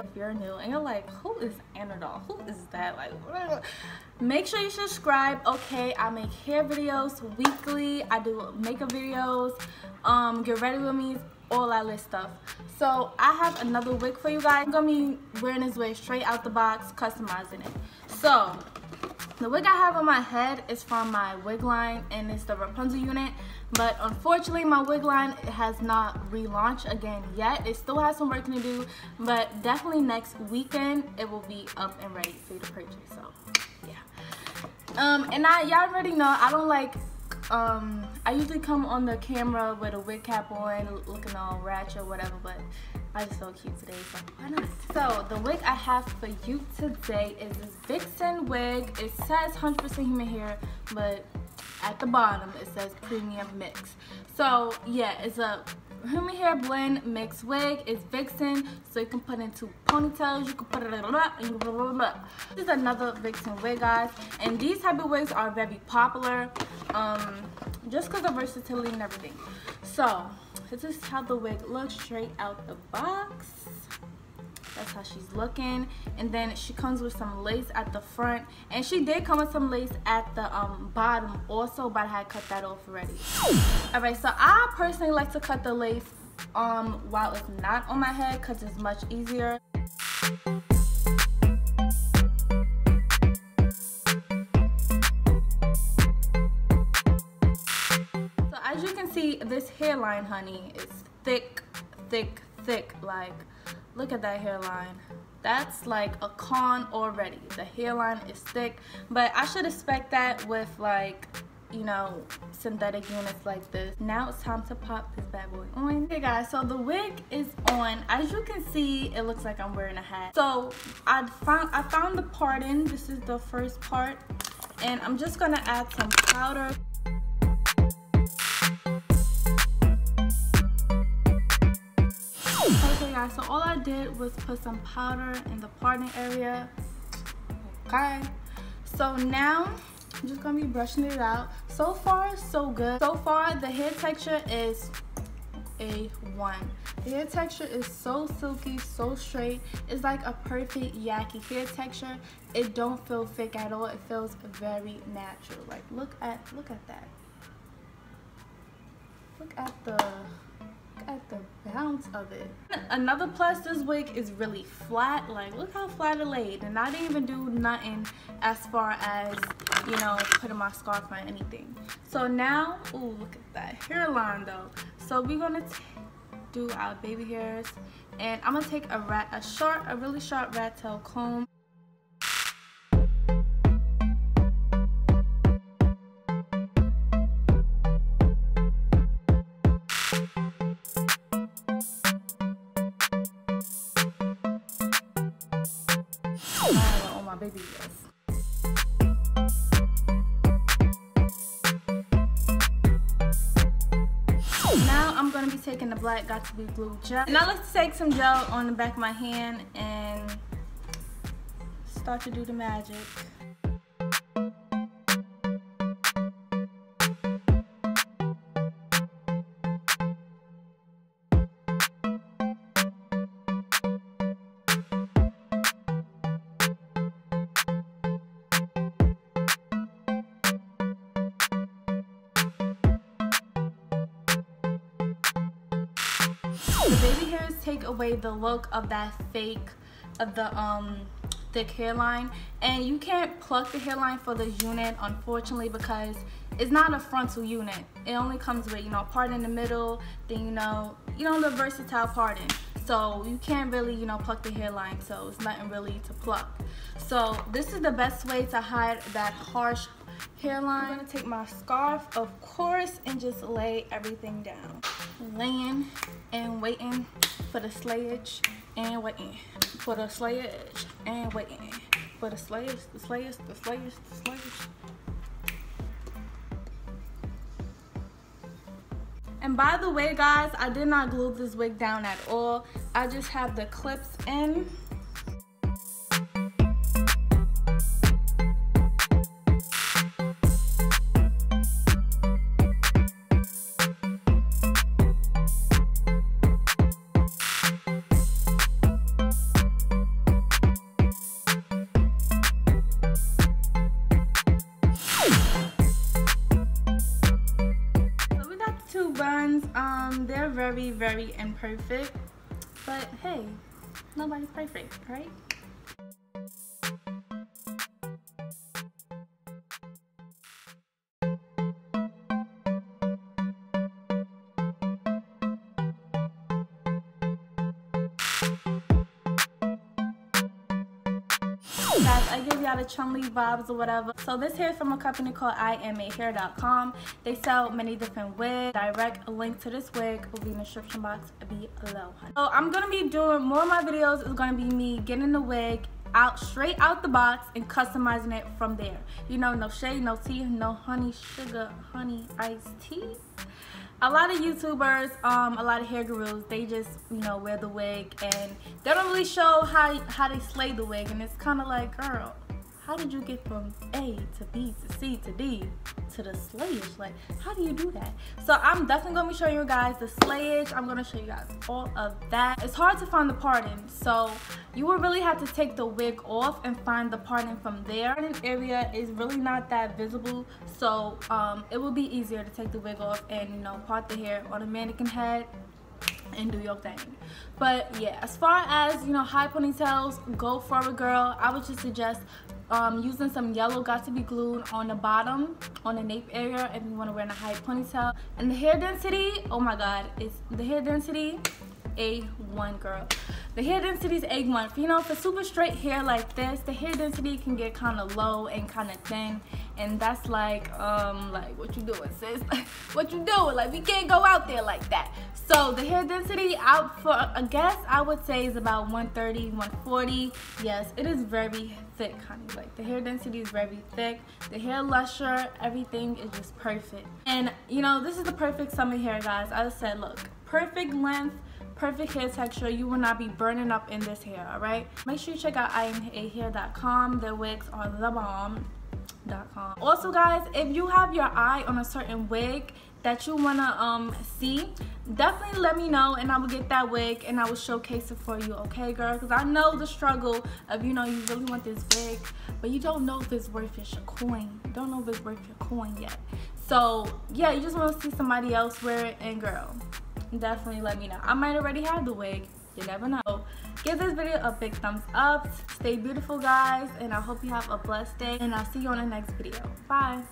video. If you're new and you're like, who is Anadol? Who is that? Like, make sure you subscribe. Okay, I make hair videos weekly. I do makeup videos, get ready with me, all that list stuff. So I have another wig for you guys. I'm gonna be wearing this wig straight out the box, customizing it. So the wig I have on my head is from my wig line, and it's the Rapunzel unit. But unfortunately, my wig line has not relaunched again yet. It still has some work to do, but definitely next weekend it will be up and ready for you to purchase. So yeah. And y'all already know I don't like. I usually come on the camera with a wig cap on, looking all ratchet or whatever, but I just feel cute today, so why not? So the wig I have for you today is this Vixen wig. It says 100% human hair, but at the bottom it says premium mix. So yeah, it's a human hair blend mixed wig. It's Vixen, so you can put into ponytails, you can put it in This is another Vixen wig, guys, and these type of wigs are very popular, just because of versatility and everything. So this is how the wig looks straight out the box. That's how she's looking, and then she comes with some lace at the front, and she did come with some lace at the bottom also, but I had cut that off already. Alright, so I personally like to cut the lace while it's not on my head because it's much easier. So as you can see, this hairline, honey, is thick, thick, thick. Like, look at that hairline. That's like a con already. The hairline is thick, but I should expect that with, like, you know, synthetic units like this. Now it's time to pop this bad boy on. Okay guys, so the wig is on. As you can see, it looks like I'm wearing a hat. So I found the parting. This is the first part, and I'm just gonna add some powder. Okay guys, so all I did was put some powder in the parting area. Okay, so now I'm just gonna be brushing it out. So far, so good. So far, the hair texture is A1. The hair texture is so silky, so straight. It's like a perfect YAKI hair texture. It don't feel fake at all. It feels very natural. Like, look at that. Look at the bounce of it. Another plus, this wig is really flat. Like, look how flat it laid, and I didn't even do nothing as far as, you know, putting my scarf or anything. So now, ooh, look at that hairline though. So we're gonna do our baby hairs, and I'm gonna take a really sharp rat tail comb. On my baby hairs. Now I'm going to be taking the black Got To Be Blue gel. Now let's take some gel on the back of my hand and start to do the magic. The baby hairs take away the look of that fake, of the thick hairline, and you can't pluck the hairline for this unit, unfortunately, because it's not a frontal unit. It only comes with, you know, part in the middle, then you know the versatile parting. So you can't really, you know, pluck the hairline, so it's nothing really to pluck. So this is the best way to hide that harsh hairline. I'm gonna take my scarf, of course, and just lay everything down. Laying and waiting for the slayage and waiting for the slayage and waiting for the slayage, the slayage, the slayage, the slayage. And by the way, guys, I did not glue this wig down at all. I just have the clips in. They're very, very imperfect, but hey, nobody's perfect, right? Guys, I give y'all the chumly vibes or whatever. So this hair is from a company called hair..Com. They sell many different wigs. Direct link to this wig will be in the description box below. So I'm gonna be doing more of my videos. Is gonna be me getting the wig out straight out the box and customizing it from there. You know, no shade, no tea, no honey, sugar, honey, iced tea. A lot of YouTubers, a lot of hair gurus, they just, you know, wear the wig and they don't really show how they slay the wig, and it's kind of like, girl, how did you get from A to B to C to D to the slayage? Like, how do you do that? So I'm definitely going to be showing you guys the slayage. I'm going to show you guys all of that. It's hard to find the parting, so you will really have to take the wig off and find the parting from there. The parting area is really not that visible, so it will be easier to take the wig off and, you know, part the hair on a mannequin head and do your thing. But yeah, as far as, you know, high ponytails, go for it, girl. I would just suggest using some yellow got to be glued on the bottom, on the nape area, if you want to wear a high ponytail. And the hair density, oh my god, it's the hair density A1, girl. The hair density is A1. You know, for super straight hair like this, the hair density can get kind of low and kind of thin, and that's like what you doing, sis? What you doing? Like, we can't go out there like that. So the hair density out for a guess, I would say is about 130, 140. Yes, it is very thick, honey. Like, the hair density is very thick. The hair lustre, everything is just perfect. And you know, this is the perfect summer hair, guys. I just said, look, perfect length, perfect hair texture. You will not be burning up in this hair, all right? Make sure you check out hair.com. Their wigs are the bomb.com. Also, guys, if you have your eye on a certain wig that you wanna see, definitely let me know and I will get that wig and I will showcase it for you, okay, girl? Because I know the struggle of, you know, you really want this wig, but you don't know if it's worth your coin. You don't know if it's worth your coin yet. So yeah, you just want to see somebody else wear it, and girl, definitely let me know. I might already have the wig, you never know. Give this video a big thumbs up. Stay beautiful, guys, and I hope you have a blessed day, and I'll see you on the next video. Bye.